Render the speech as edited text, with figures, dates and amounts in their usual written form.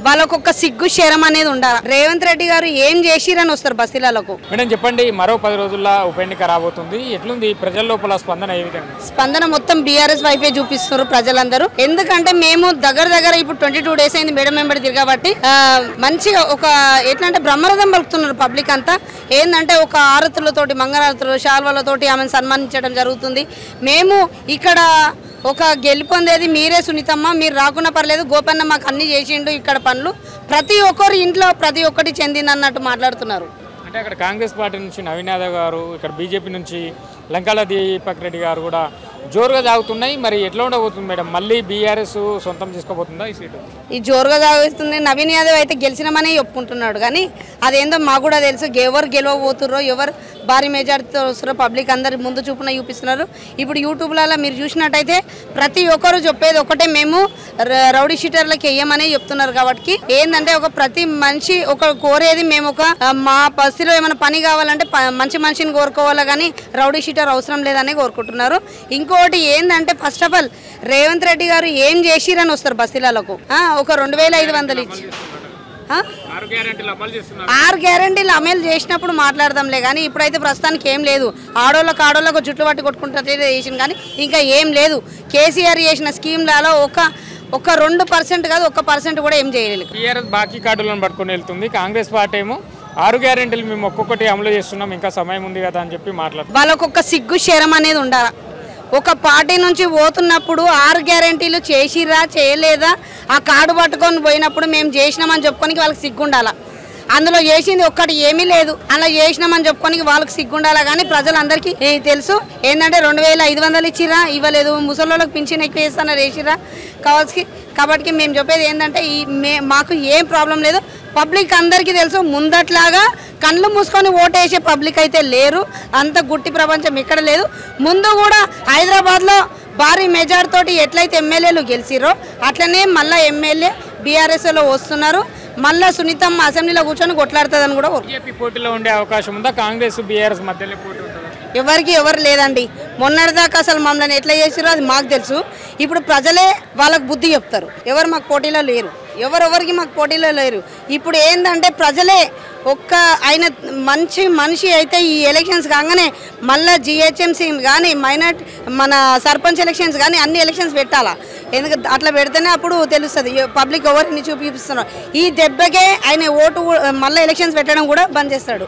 వాళ్ళకొక సిగ్గు శరం అనేది ఉండాలి. రేవంత్ రెడ్డి గారు ఏం చేసిరని వస్తారు బస్తీలకు. మేడం చెప్పండి, మరో 10 రోజుల్లో ఉప ఎన్నిక రాబోతుంది, ఎట్లుంది ప్రజల లోపల స్పందన? ఏ విధంగా స్పందన మొత్తం బీఆర్ఎస్ వైపే చూపిస్తున్నారు ప్రజలందరూ. ఎందుకంటే మేము దగ్గర ఇప్పుడు 22 డేస్ అయింది మేడం వెంబడి తిరగబట్టి మంచిగా ఒక ఎట్లా అంటే బ్రహ్మరథం పలుకుతున్నారు పబ్లిక్ అంతా. ఏంటంటే ఒక ఆరతులతోటి మంగళారతులు శాల్వాలతోటి ఆమెను సన్మానించడం జరుగుతుంది. మేము ఇక్కడ ఒక గెలుపొందేది మీరే సునీతమ్మ, మీరు రాకుండా పర్లేదు, గోపన్న మాకు అన్ని చేసిండు ఇక్కడ పనులు, ప్రతి ఒక్కరు ఇంట్లో ప్రతి ఒక్కటి చెందిందన్నట్టు మాట్లాడుతున్నారు. అంటే అక్కడ కాంగ్రెస్ పార్టీ నుంచి నవీన్ యాదవ్ గారు, ఇక్కడ బీజేపీ నుంచి లంకాల దీపక్ రెడ్డి గారు కూడా జోరుగా సాగుతున్నాయి. మరి ఎట్లా ఉండబోతుంది మేడం? మళ్ళీ బీఆర్ఎస్ సొంతం చేసుకోబోతుందా ఈ సీటు? ఈ జోరుగా సాగుతుంది. నవీన్ యాదవ్ అయితే గెలిచినామని ఒప్పుకుంటున్నాడు, కానీ అదేందో మాకు కూడా తెలుసు. ఎవరు గెలవబోతుర్రో, ఎవరు భారీ మెజార్టీతో వస్తారో పబ్లిక్ అందరి ముందు చూపున చూపిస్తున్నారు. ఇప్పుడు యూట్యూబ్లలో మీరు చూసినట్టయితే ప్రతి ఒక్కరు చెప్పేది ఒకటే, మేము రౌడీ షీటర్లకి వేయమని చెప్తున్నారు. కాబట్టి ఏంటంటే ఒక ప్రతి మనిషి ఒక కోరేది, మేము ఒక మా బస్తీలో ఏమైనా పని కావాలంటే మంచి మనిషిని కోరుకోవాలి, కానీ రౌడీ షీటర్ అవసరం లేదని కోరుకుంటున్నారు. ఇంకోటి ఏంటంటే first of all Revanth Reddy గారు ఏం చేసిరని వస్తారు బస్తీలకు. ఒక 2500 ఇచ్చి 6 గ్యారెంటీలు అమలు చేసినప్పుడు మాట్లాడదాంలే, కానీ ఇప్పుడైతే ప్రస్తుతానికి ఏం లేదు. ఆడోళ్ళకు జుట్లు పట్టి కొట్టుకుంటే చేసింది, కానీ ఇంకా ఏం లేదు. కేసీఆర్ చేసిన స్కీమ్లలో ఒక 2% కాదు, 1% కూడా ఏం చేయలేదు. టీఆర్ఎస్ బాకీ కార్డులను పట్టుకొని వెళ్తుంది, కాంగ్రెస్ పార్టీ ఏమో 6 గ్యారెంటీలు మేము ఒక్కొక్కటి అమలు చేస్తున్నాం, ఇంకా సమయం ఉంది కదా అని చెప్పి మాట్లాడుతున్నారు. వాళ్ళకొక సిగ్గు శరం అనేది ఉండాలి. ఒక పార్టీ నుంచి పోతున్నప్పుడు 6 గ్యారెంటీలు చేసిరా చేయలేదా, ఆ కార్డు పట్టుకొని పోయినప్పుడు మేము చేసినామని చెప్పుకోనికి వాళ్ళకి సిగ్గుండాలా. అందులో చేసింది ఒక్కటి ఏమీ లేదు, అలా చేసినామని చెప్పుకోనికి వాళ్ళకి సిగ్గుండాలా. కానీ ప్రజలందరికీ తెలుసు ఏంటంటే 2500 ఇచ్చిరా, ఇవ్వలేదు. ముసలోళ్ళకి పింఛన్ ఎక్కువ వేస్తానని వేసిరా. కాబట్టి మేము చెప్పేది ఏంటంటే మాకు ఏం ప్రాబ్లం లేదు. పబ్లిక్ అందరికీ తెలుసు, ముందట్లాగా కళ్ళు మూసుకొని ఓటేసే పబ్లిక్ అయితే లేరు. అంత గుట్టి ప్రపంచం ఇక్కడ లేదు. ముందు కూడా హైదరాబాద్లో భారీ మెజార్టీ తోటి ఎట్లయితే ఎమ్మెల్యేలు గెలిచిరో అట్లనే మళ్ళీ ఎమ్మెల్యే బీఆర్ఎస్లో వస్తున్నారు. మళ్ళీ సునీతమ్మ అసెంబ్లీలో కూర్చొని కొట్లాడుతుందని కూడా బీజేపీ పోటీలో ఉండే అవకాశం ఉందా? కాంగ్రెస్ బీఆర్ఎస్ మధ్యలో పోటీ ఉంటుందా? ఎవరు లేదండి. మొన్నటిదాకా అసలు మమ్మల్ని ఎట్లా చేసిరో అది మాకు తెలుసు. ఇప్పుడు ప్రజలే వాళ్ళకు బుద్ధి చెప్తారు. ఎవరు మాకు పోటీలో లేరు, ఎవరికి మాకు పోటీలో లేరు. ఇప్పుడు ఏంటంటే ప్రజలే ఆయన మంచి మనిషి అయితే ఈ ఎలక్షన్స్ కాగానే మళ్ళీ జిహెచ్ఎంసీ కానీ మన సర్పంచ్ ఎలక్షన్స్ కానీ అన్ని ఎలక్షన్స్ పెట్టాలా. ఎందుకంటే అట్లా పెడితేనే అప్పుడు తెలుస్తుంది పబ్లిక్ ఎవరిని చూపిస్తున్నారు. ఈ దెబ్బకే ఆయన ఓటు మళ్ళీ ఎలక్షన్స్ పెట్టడం కూడా బంద్ చేస్తాడు.